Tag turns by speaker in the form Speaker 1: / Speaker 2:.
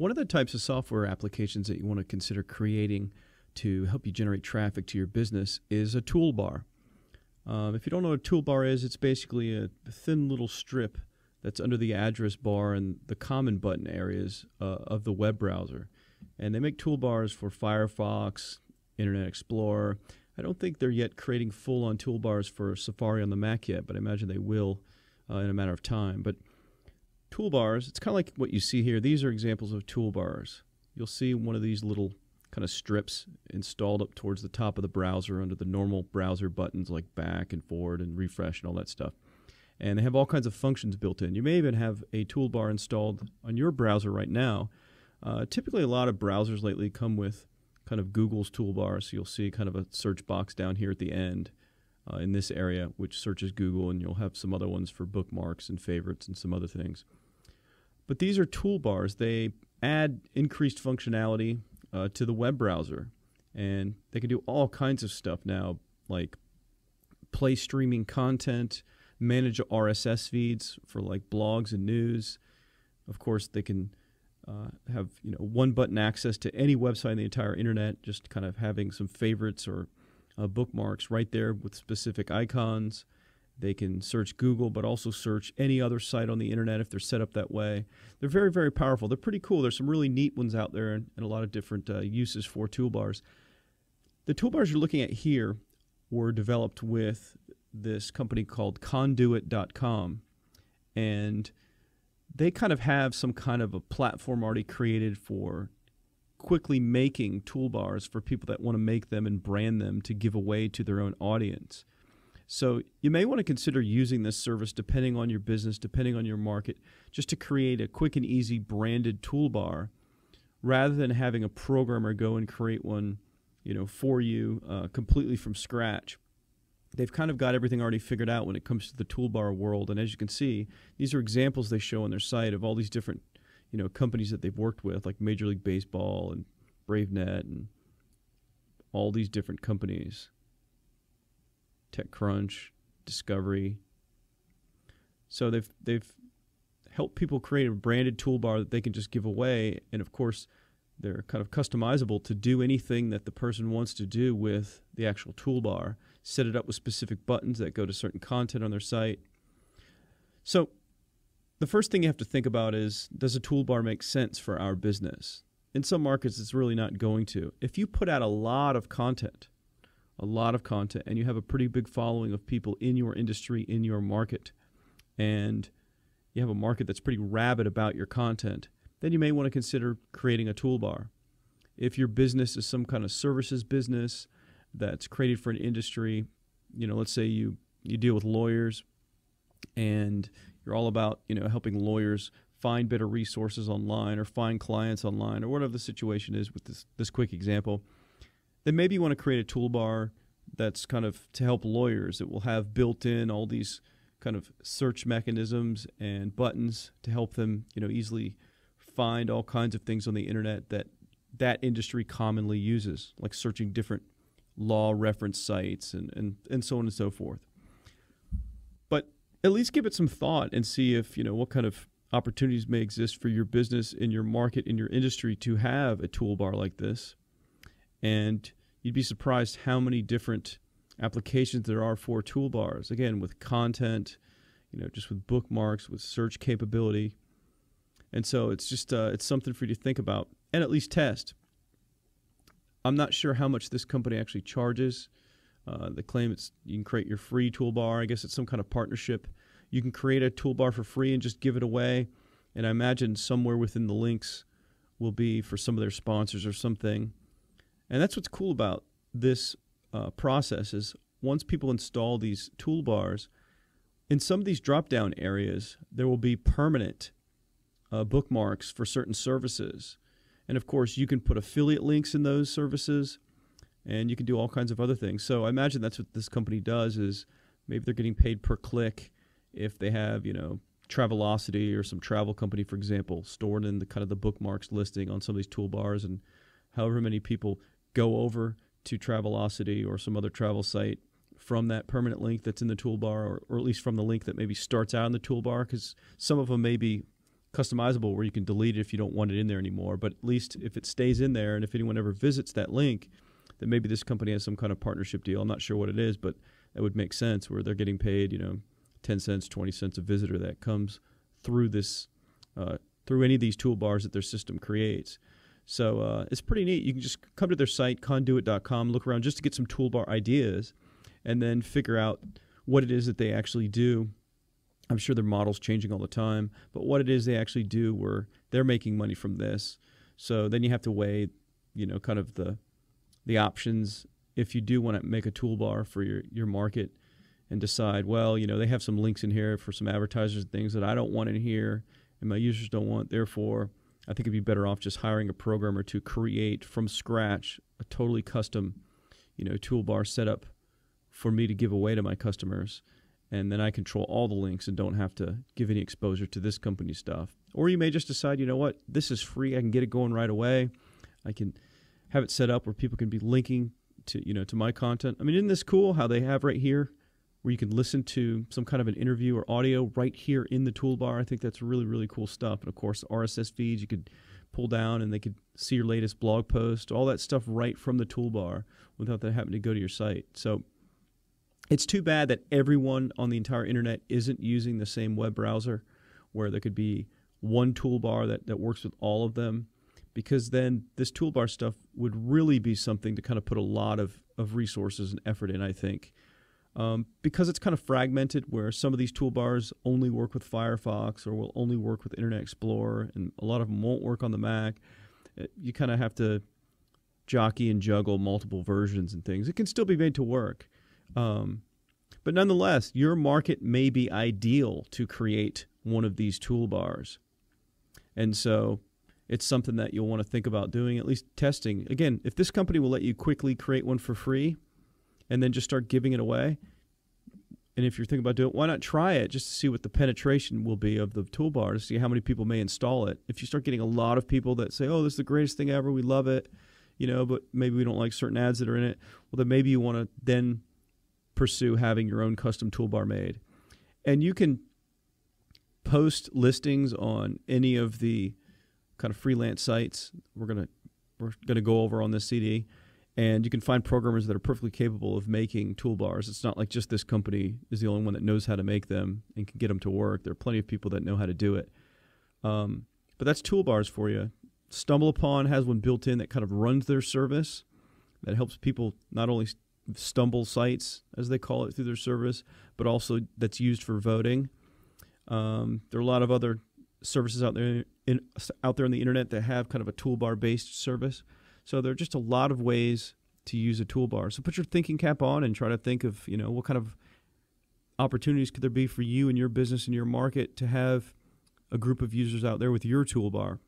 Speaker 1: One of the types of software applications that you want to consider creating to help you generate traffic to your business is a toolbar. If you don't know what a toolbar is, it's basically a thin little strip that's under the address bar and the common button areas of the web browser. And they make toolbars for Firefox, Internet Explorer. I don't think they're yet creating full-on toolbars for Safari on the Mac yet, but I imagine they will in a matter of time. But toolbars, it's kind of like what you see here. These are examples of toolbars. You'll see one of these little kind of strips installed up towards the top of the browser under the normal browser buttons like back and forward and refresh and all that stuff. And they have all kinds of functions built in. You may even have a toolbar installed on your browser right now. Typically, a lot of browsers lately come with kind of Google's toolbar, so you'll see kind of a search box down here at the end in this area, which searches Google, and you'll have some other ones for bookmarks and favorites and some other things. But these are toolbars. They add increased functionality to the web browser, and they can do all kinds of stuff now, like play streaming content, manage RSS feeds for like blogs and news. Of course, they can have one-button access to any website on the entire internet, just kind of having some favorites or bookmarks right there with specific icons. They can search Google, but also search any other site on the internet if they're set up that way. They're very, very powerful. They're pretty cool. There's some really neat ones out there and a lot of different uses for toolbars. The toolbars you're looking at here were developed with this company called Conduit.com, and they kind of have some kind of a platform already created for quickly making toolbars for people that want to make them and brand them to give away to their own audience. So you may want to consider using this service depending on your business, depending on your market, just to create a quick and easy branded toolbar rather than having a programmer go and create one for you completely from scratch. They've kind of got everything already figured out when it comes to the toolbar world. And as you can see, these are examples they show on their site of all these different companies that they've worked with, like Major League Baseball and BraveNet and all these different companies. TechCrunch, Discovery. So they've helped people create a branded toolbar that they can just give away, and of course they're kind of customizable to do anything that the person wants to do with the actual toolbar. Set it up with specific buttons that go to certain content on their site. So the first thing you have to think about is, does a toolbar make sense for our business? In some markets, it's really not going to. If you put out a lot of content, and you have a pretty big following of people in your industry, in your market, and you have a market that's pretty rabid about your content, then you may want to consider creating a toolbar. If your business is some kind of services business that's created for an industry, let's say you deal with lawyers and you're all about, helping lawyers find better resources online or find clients online or whatever the situation is with this quick example, then maybe you want to create a toolbar that's kind of to help lawyers. It will have built in all these kind of search mechanisms and buttons to help them, easily find all kinds of things on the internet that industry commonly uses, like searching different law reference sites and so on and so forth. But at least give it some thought and see if, what kind of opportunities may exist for your business, in your market, in your industry to have a toolbar like this. And you'd be surprised how many different applications there are for toolbars. Again, with content, just with bookmarks, with search capability. And so it's just it's something for you to think about and at least test. I'm not sure how much this company actually charges. They claim you can create your free toolbar. I guess it's some kind of partnership. You can create a toolbar for free and just give it away. And I imagine somewhere within the links will be for some of their sponsors or something. And that's what's cool about this process is once people install these toolbars, in some of these drop-down areas, there will be permanent bookmarks for certain services. And of course, you can put affiliate links in those services, and you can do all kinds of other things. So I imagine that's what this company does is maybe they're getting paid per click if they have, Travelocity or some travel company, for example, stored in the kind of the bookmarks listing on some of these toolbars, and however many people go over to Travelocity or some other travel site from that permanent link that's in the toolbar, or at least from the link that maybe starts out in the toolbar, because some of them may be customizable where you can delete it if you don't want it in there anymore. But at least if it stays in there, and if anyone ever visits that link, then maybe this company has some kind of partnership deal. I'm not sure what it is, but that would make sense where they're getting paid, 10 cents, 20 cents a visitor that comes through this, through any of these toolbars that their system creates. So it's pretty neat. You can just come to their site, conduit.com, look around just to get some toolbar ideas, and then figure out what it is that they actually do. I'm sure their model's changing all the time, but what it is they actually do where they're making money from this. So then you have to weigh, kind of the options if you do want to make a toolbar for your market and decide, well, they have some links in here for some advertisers and things that I don't want in here and my users don't want. Therefore, I think it'd be better off just hiring a programmer to create from scratch a totally custom, toolbar setup for me to give away to my customers. And then I control all the links and don't have to give any exposure to this company's stuff. Or you may just decide, this is free. I can get it going right away. I can have it set up where people can be linking to, to my content. I mean, isn't this cool how they have right here where you can listen to some kind of an interview or audio right here in the toolbar? I think that's really, really cool stuff. And of course, RSS feeds you could pull down and they could see your latest blog post, all that stuff right from the toolbar without that having to go to your site. So it's too bad that everyone on the entire internet isn't using the same web browser where there could be one toolbar that works with all of them, because then this toolbar stuff would really be something to kind of put a lot of resources and effort in, I think. Because it's kind of fragmented where some of these toolbars only work with Firefox or will only work with Internet Explorer, and a lot of them won't work on the Mac. You kind of have to jockey and juggle multiple versions and things. It can still be made to work. But nonetheless, your market may be ideal to create one of these toolbars. And so it's something that you'll want to think about doing, at least testing. Again, if this company will let you quickly create one for free and then just start giving it away, and if you're thinking about doing it, why not try it just to see what the penetration will be of the toolbar, to see how many people may install it. If you start getting a lot of people that say, oh, this is the greatest thing ever, we love it, but maybe we don't like certain ads that are in it, well, then maybe you want to then pursue having your own custom toolbar made. And you can post listings on any of the kind of freelance sites we're gonna go over on this CD, and you can find programmers that are perfectly capable of making toolbars. It's not like just this company is the only one that knows how to make them and can get them to work. There are plenty of people that know how to do it. But that's toolbars for you. StumbleUpon has one built in that kind of runs their service that helps people not only stumble sites, as they call it, through their service, but also that's used for voting. There are a lot of other services out there on the internet that have kind of a toolbar-based service. So there are just a lot of ways to use a toolbar. So put your thinking cap on and try to think of, what kind of opportunities could there be for you and your business and your market to have a group of users out there with your toolbar.